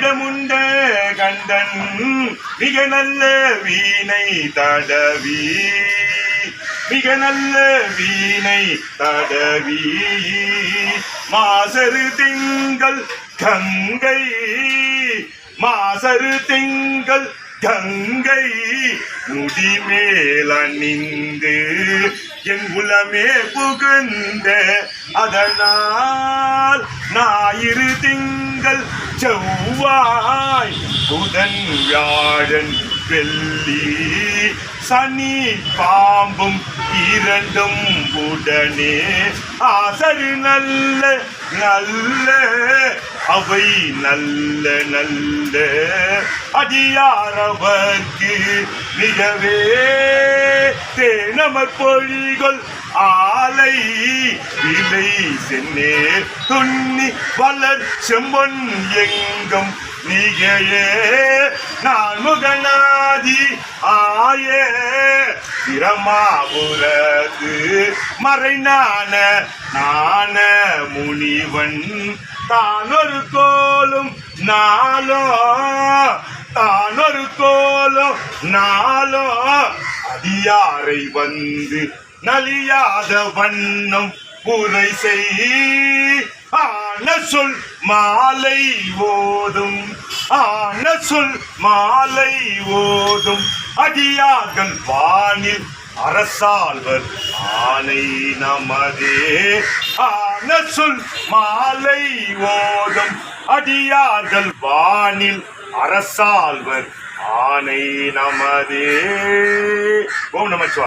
இடமுண்ட கண்டன் மிக நல்ல வீணை தடவி மிக நல்ல வீணை தடவி மாசரு திங்கள் கங்கை மாசரு திங்கள் கங்கை முடிமேல் அணிந்து என் உலமே புகுந்த அதனால் ஞாயிறு திங்கள் செவ்வாய் புதன் வியாழன் வெள்ளி சனி பாம்பும் இரண்டும் உடனே ஆசரு நல்ல நல்ல அவை நல்ல நல்ல அடியாரவர்க்கு மிகவே தேனமர் பொழிகள் ஆலை விலை சென்னே துண்ணி வளர் செம்பொன் எங்கும் நீகையே நான் முகநாதி ஆய பிரமாபுரத்து மறைநான நான முனிவன் தானொரு கோலும் நாளோ தானொரு கோலும் நாளோ அடியாரை வந்து நலியாத வண்ணம் புரை செய் ஆன சொல் மாலை ஓதும் ஆன சொல் மாலை ஓதும் அடியார்கள் வானில் அரசாள்வர் ஆணை நமதே ஆன சொல் மாலை ஓதும் அடியார்கள் வானில் அரசாள்வர் ஆணை நமதே. ஓம் நமச்சிவாய.